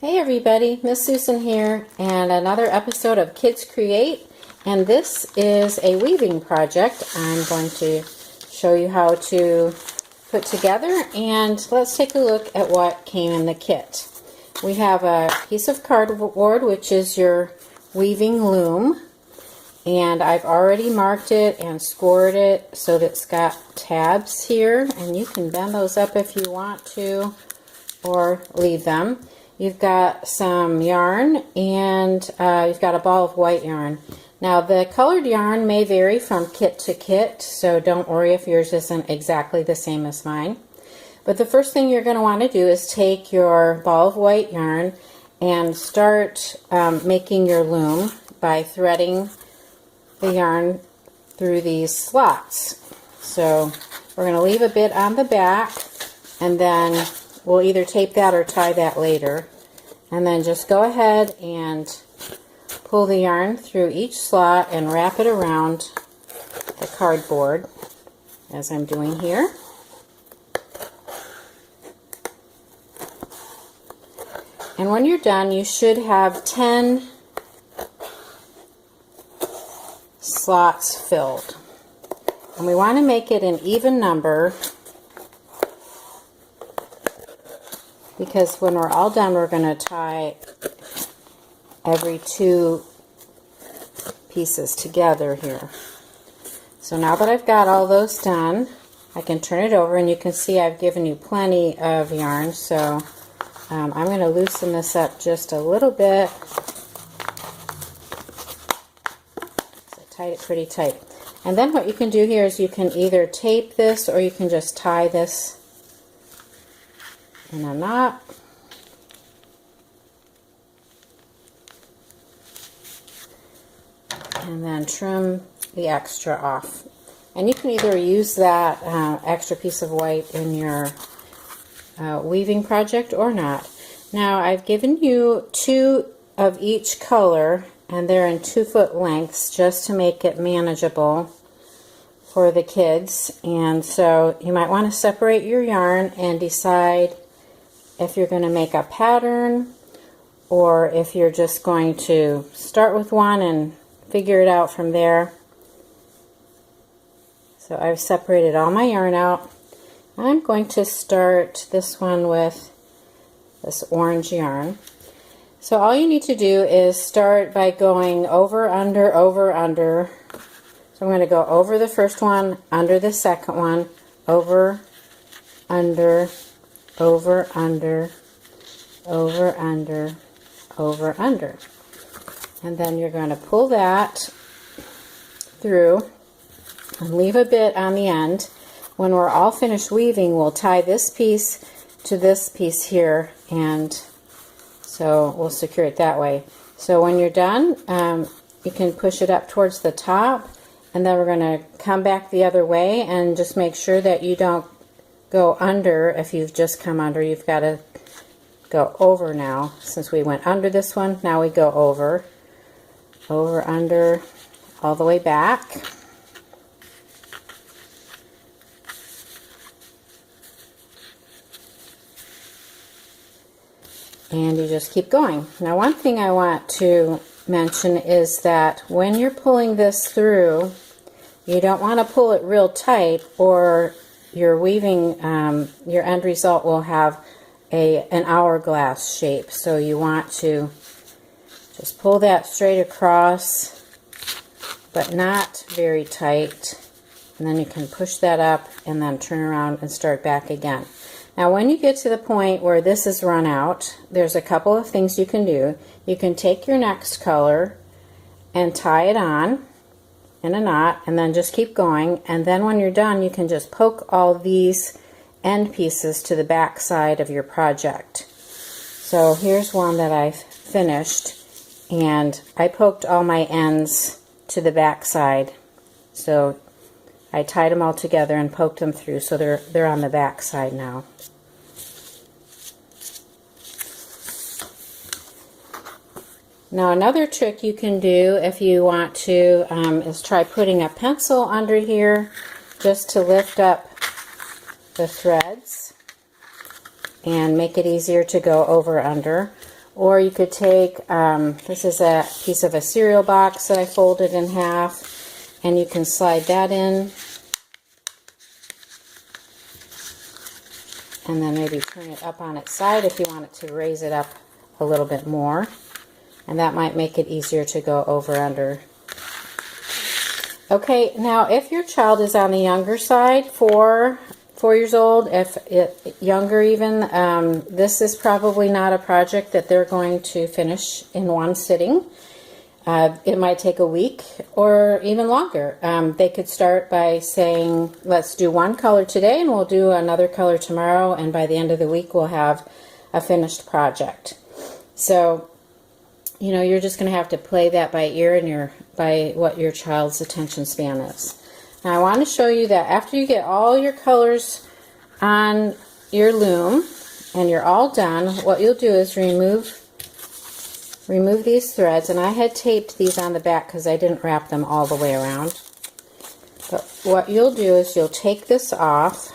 Hey everybody, Miss Susan here, and another episode of Kids Create, and this is a weaving project I'm going to show you how to put together, and let's take a look at what came in the kit. We have a piece of cardboard, which is your weaving loom, and I've already marked it and scored it so that it's got tabs here, and you can bend those up if you want to or leave them. You've got some yarn, and you've got a ball of white yarn. Now the colored yarn may vary from kit to kit, so don't worry if yours isn't exactly the same as mine. But the first thing you're going to want to do is take your ball of white yarn and start making your loom by threading the yarn through these slots. So we're going to leave a bit on the back, and then we'll either tape that or tie that later. And then just go ahead and pull the yarn through each slot and wrap it around the cardboard, as I'm doing here. And when you're done, you should have 10 slots filled. And we want to make it an even number, because when we're all done, we're going to tie every 2 pieces together here. So now that I've got all those done, I can turn it over, and you can see I've given you plenty of yarn. So I'm going to loosen this up just a little bit. So I tied it pretty tight. And then what you can do here is you can either tape this or you can just tie this in a knot. And then trim the extra off. And you can either use that extra piece of white in your weaving project or not. Now I've given you 2 of each color, and they're in 2-foot lengths just to make it manageable for the kids. And so you might want to separate your yarn and decide if you're going to make a pattern or if you're just going to start with one and figure it out from there. So I've separated all my yarn out. I'm going to start this one with this orange yarn. So all you need to do is start by going over, under, over, under. So I'm going to go over the first one, under the second one, over, under, over, under, over, under, over, under. And then you're going to pull that through and leave a bit on the end. When we're all finished weaving, we'll tie this piece to this piece here, and so we'll secure it that way. So when you're done, you can push it up towards the top, and then we're going to come back the other way, and just make sure that you don't go under. If you've just come under, you've got to go over now. Since we went under this one, now we go over, over, under, all the way back. And you just keep going. Now one thing I want to mention is that when you're pulling this through, you don't want to pull it real tight, or your weaving, your end result will have an hourglass shape. So you want to just pull that straight across, but not very tight. And then you can push that up and then turn around and start back again. Now when you get to the point where this is run out, there's a couple of things you can do. You can take your next color and tie it on in a knot, and then just keep going. And then when you're done, you can just poke all these end pieces to the back side of your project. So here's one that I've finished, and I poked all my ends to the back side. So I tied them all together and poked them through, so they're on the back side now. Now another trick you can do if you want to is try putting a pencil under here just to lift up the threads and make it easier to go over under. Or you could take, this is a piece of a cereal box that I folded in half, and you can slide that in. And then maybe turn it up on its side if you want it to raise it up a little bit more. And that might make it easier to go over under. Okay, now if your child is on the younger side, 4 years old, if younger even, this is probably not a project that they're going to finish in one sitting. It might take a week or even longer. They could start by saying, let's do one color today and we'll do another color tomorrow, and by the end of the week we'll have a finished project. So, you know, you're just going to have to play that by ear and by what your child's attention span is. Now I want to show you that after you get all your colors on your loom and you're all done, what you'll do is remove these threads, and I had taped these on the back because I didn't wrap them all the way around. But what you'll do is you'll take this off.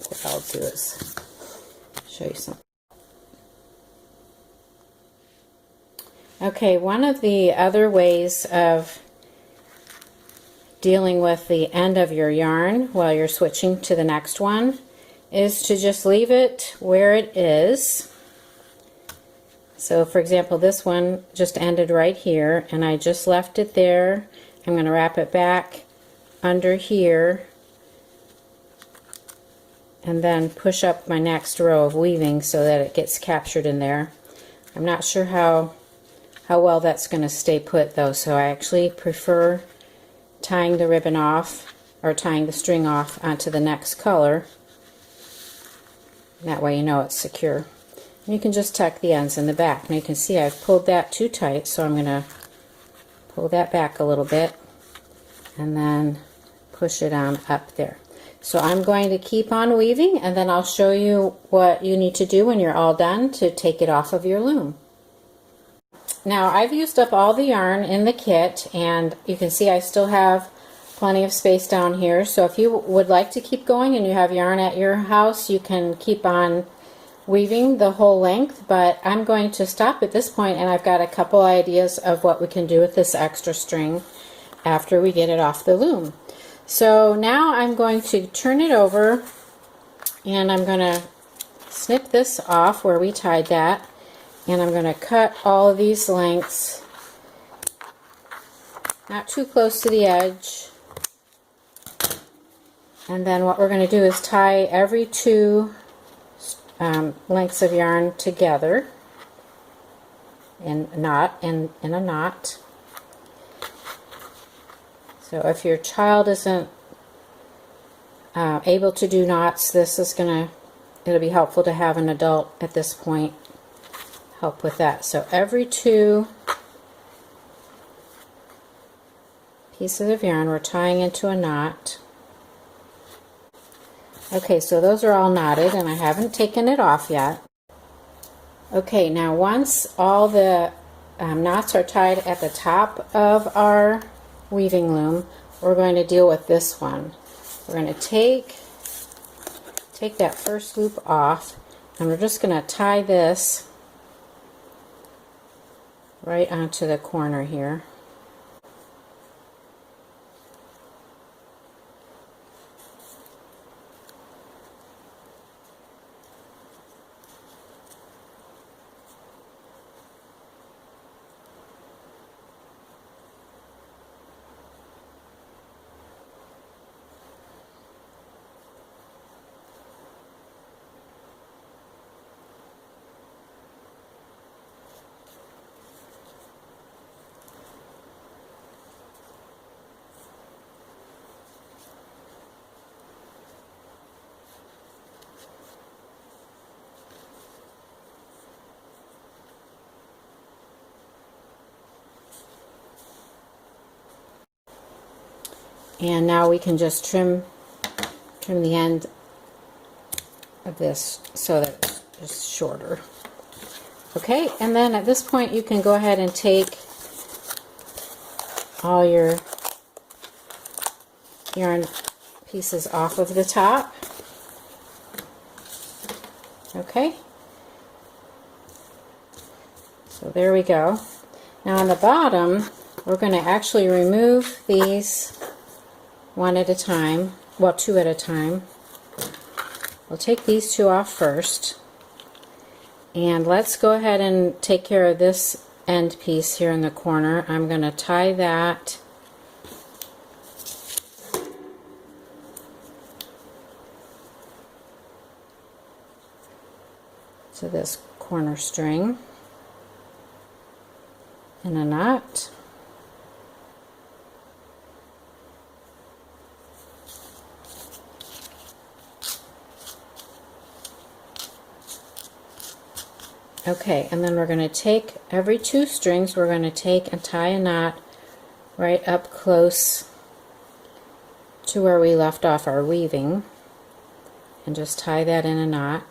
What I'll do is show you something. Okay, one of the other ways of dealing with the end of your yarn while you're switching to the next one is to just leave it where it is. So for example, this one just ended right here and I just left it there. I'm going to wrap it back under here and then push up my next row of weaving so that it gets captured in there. I'm not sure how well that's going to stay put though, so I actually prefer tying the ribbon off or tying the string off onto the next color. That way you know it's secure. And you can just tuck the ends in the back. Now you can see I've pulled that too tight, so I'm going to pull that back a little bit and then push it on up there. So I'm going to keep on weaving, and then I'll show you what you need to do when you're all done to take it off of your loom. Now I've used up all the yarn in the kit, and you can see I still have plenty of space down here. So if you would like to keep going and you have yarn at your house, you can keep on weaving the whole length, but I'm going to stop at this point, and I've got a couple ideas of what we can do with this extra string after we get it off the loom. So now I'm going to turn it over, and I'm going to snip this off where we tied that, and I'm going to cut all of these lengths not too close to the edge. And then what we're going to do is tie every 2 lengths of yarn together in a knot. So if your child isn't able to do knots, it'll be helpful to have an adult at this point help with that. So every 2 pieces of yarn we're tying into a knot. Okay, so those are all knotted and I haven't taken it off yet. Okay, now once all the knots are tied at the top of our weaving loom, we're going to deal with this one. We're going to take that first loop off, and we're just going to tie this right onto the corner here. And now we can just trim the end of this so that it's shorter. Okay, and then at this point you can go ahead and take all your yarn pieces off of the top. Okay, so there we go. Now on the bottom, we're going to actually remove these one at a time, well, two at a time. We'll take these two off first, and let's go ahead and take care of this end piece here in the corner. I'm going to tie that to this corner string in a knot. Okay, and then we're going to take every two strings, we're going to take and tie a knot right up close to where we left off our weaving, and just tie that in a knot.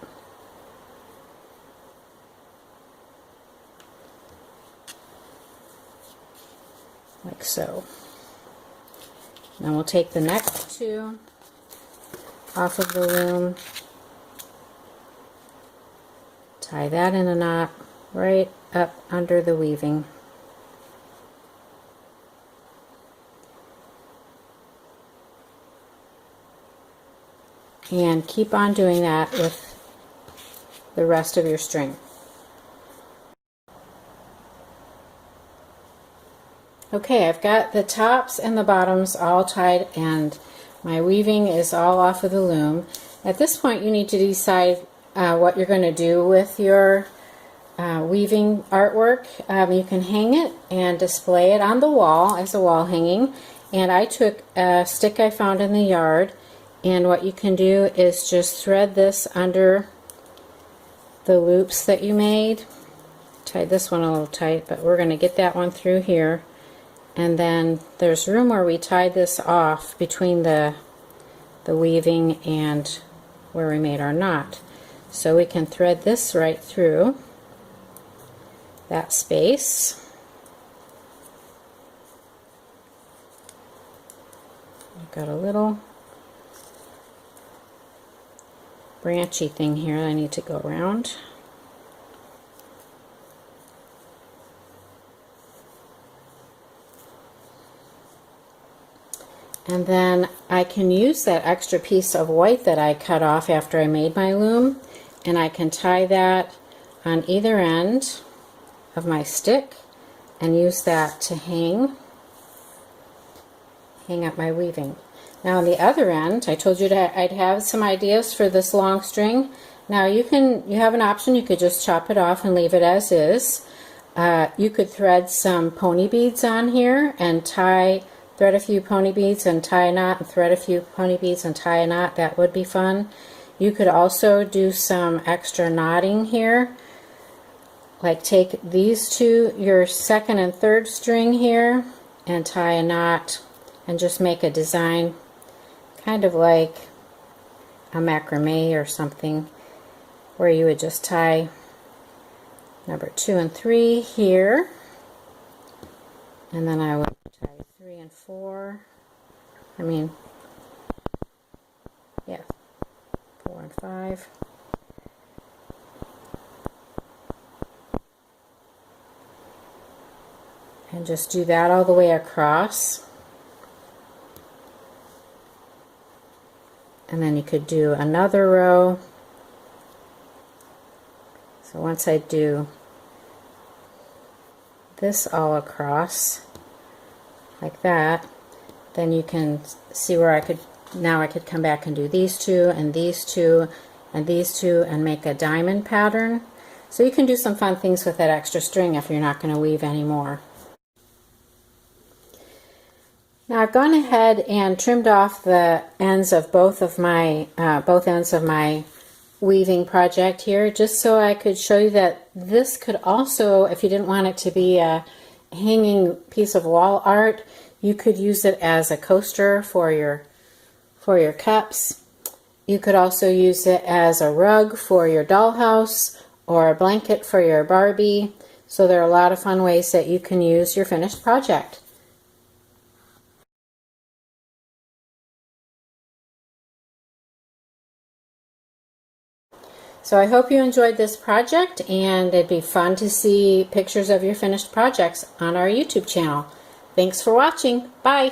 Like so. Then we'll take the next two off of the loom, tie that in a knot right up under the weaving. And keep on doing that with the rest of your string. Okay, I've got the tops and the bottoms all tied and my weaving is all off of the loom. At this point you need to decide what you're going to do with your weaving artwork. You can hang it and display it on the wall as a wall hanging, and I took a stick I found in the yard, and what you can do is just thread this under the loops that you made. Tied this one a little tight, but we're going to get that one through here, and then there's room where we tied this off between the weaving and where we made our knot. So we can thread this right through that space. I've got a little branchy thing here I need to go around. And then I can use that extra piece of white that I cut off after I made my loom, and I can tie that on either end of my stick and use that to hang up my weaving. Now on the other end, I told you that I'd have some ideas for this long string. Now you have an option, you could just chop it off and leave it as is. You could thread some pony beads on here and thread a few pony beads and tie a knot, and thread a few pony beads and tie a knot. That would be fun. You could also do some extra knotting here, like take these two, your second and third string here, and tie a knot and just make a design kind of like a macrame or something, where you would just tie number 2 and 3 here, and then I would tie 3 and 4, 4 and 5, and just do that all the way across. And then you could do another row. So once I do this all across like that, then you can see where I could come back and do these two and these two and these two and make a diamond pattern. So you can do some fun things with that extra string if you're not going to weave anymore. Now I've gone ahead and trimmed off the ends of both ends of my weaving project here, just so I could show you that this could also, if you didn't want it to be a hanging piece of wall art, you could use it as a coaster for your cups. You could also use it as a rug for your dollhouse or a blanket for your Barbie. So there are a lot of fun ways that you can use your finished project. So I hope you enjoyed this project, and it'd be fun to see pictures of your finished projects on our YouTube channel. Thanks for watching. Bye.